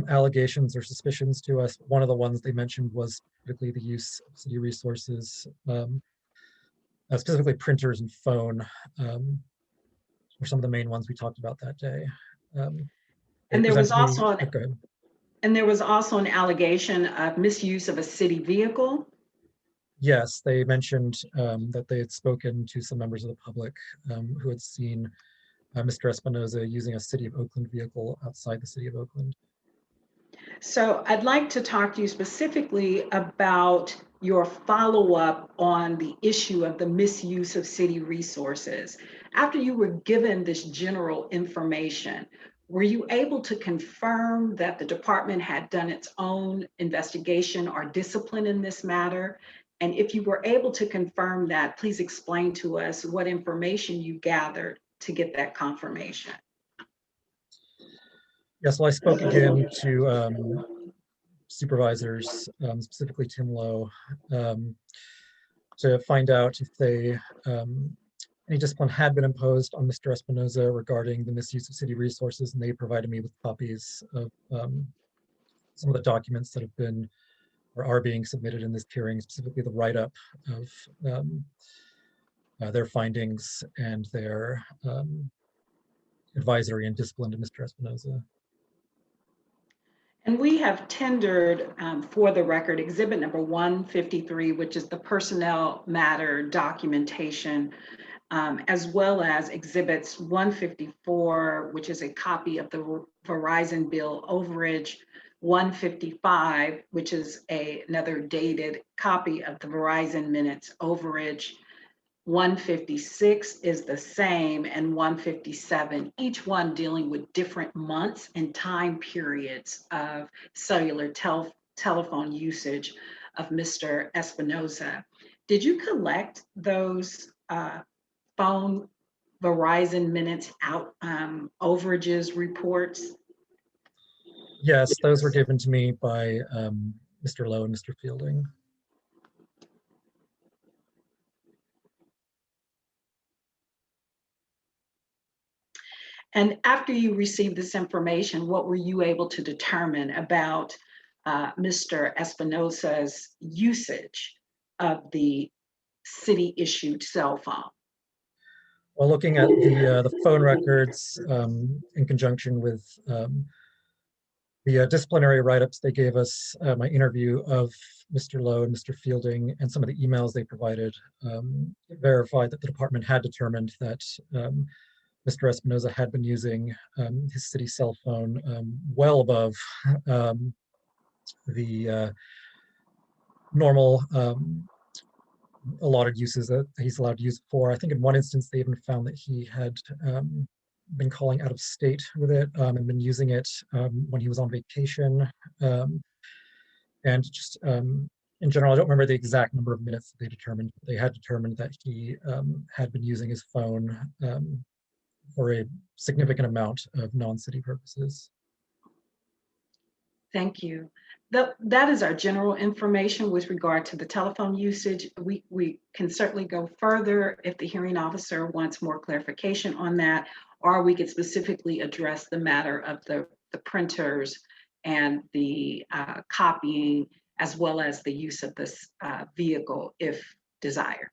allegations or suspicions to us. One of the ones they mentioned was particularly the use of city resources, specifically printers and phone, were some of the main ones we talked about that day. And there was also an an allegation of misuse of a city vehicle. Yes, they mentioned that they had spoken to some members of the public who had seen Mr. Espinosa using a City of Oakland vehicle outside the City of Oakland. So I'd like to talk to you specifically about your follow-up on the issue of the misuse of city resources. After you were given this general information, were you able to confirm that the department had done its own investigation or discipline in this matter? And if you were able to confirm that, please explain to us what information you gathered to get that confirmation. Yes, well, I spoke again to supervisors, specifically Tim Lowe, to find out if any discipline had been imposed on Mr. Espinosa regarding the misuse of city resources, and they provided me with copies of some of the documents that have been or are being submitted in this hearing, specifically the write-up of their findings and their advisory and discipline to Mr. Espinosa. And we have tendered for the record exhibit number 153, which is the personnel matter documentation, as well as exhibits 154, which is a copy of the Verizon bill overage, 155, which is another dated copy of the Verizon minutes overage, 156 is the same, and 157, each one dealing with different months and time periods of cellular telephone usage of Mr. Espinosa. Did you collect those phone Verizon minutes out overages reports? Yes, those were given to me by Mr. Lowe and Mr. Fielding. And after you received this information, what were you able to determine about Mr. Espinosa's usage of the city-issued cell phone? Well, looking at the phone records in conjunction with the disciplinary write-ups they gave us, my interview of Mr. Lowe and Mr. Fielding, and some of the emails they provided verified that the department had determined that Mr. Espinosa had been using his city cell phone well above the normal allotted uses that he's allowed to use it for. I think in one instance they even found that he had been calling out of state with it and been using it when he was on vacation. And just in general, I don't remember the exact number of minutes that they determined. But they had determined that he had been using his phone for a significant amount of non-city purposes. Thank you. That is our general information with regard to the telephone usage. We can certainly go further if the hearing officer wants more clarification on that, or we could specifically address the matter of the printers and the copying, as well as the use of this vehicle if desired.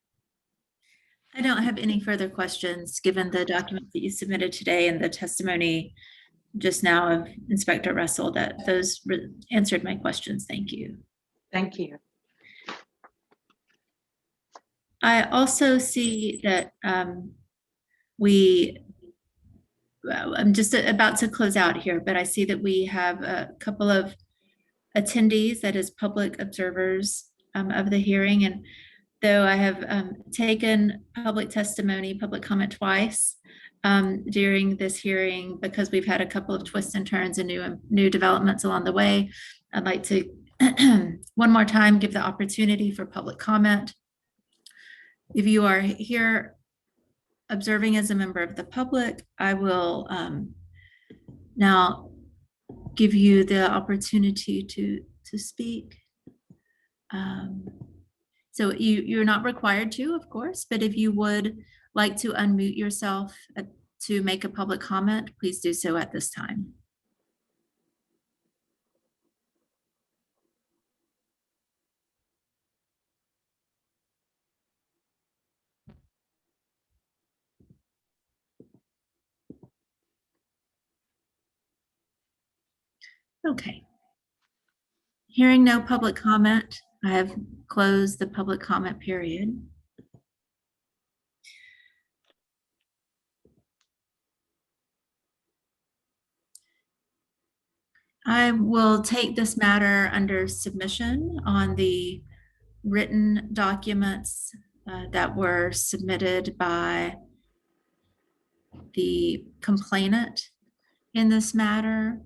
I don't have any further questions, given the documents that you submitted today and the testimony just now of Inspector Russell, that those answered my questions. Thank you. Thank you. I also see that I'm just about to close out here, but I see that we have a couple of attendees, that is public observers of the hearing. And though I have taken public testimony, public comment twice during this hearing, because we've had a couple of twists and turns and new developments along the way, I'd like to one more time give the opportunity for public comment. If you are here observing as a member of the public, I will now give you the opportunity to speak. So you're not required to, of course, but if you would like to unmute yourself to make a public comment, please do so at this time. Okay. Hearing no public comment, I have closed the public comment period. I will take this matter under submission on the written documents that were submitted by the complainant in this matter,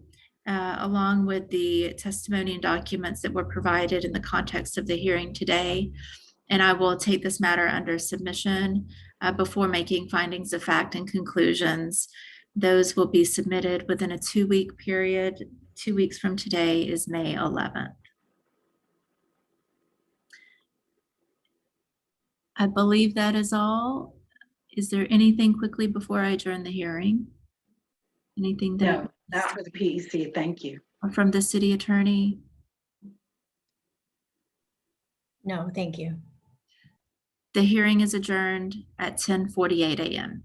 along with the testimony and documents that were provided in the context of the hearing today. And I will take this matter under submission before making findings of fact and conclusions. Those will be submitted within a 2-week period. 2 weeks from today is May 11th. I believe that is all. Is there anything quickly before I adjourn the hearing? Anything that? No, not for the PEC. Thank you. From the city attorney? No, thank you. The hearing is adjourned at 10:48 a.m.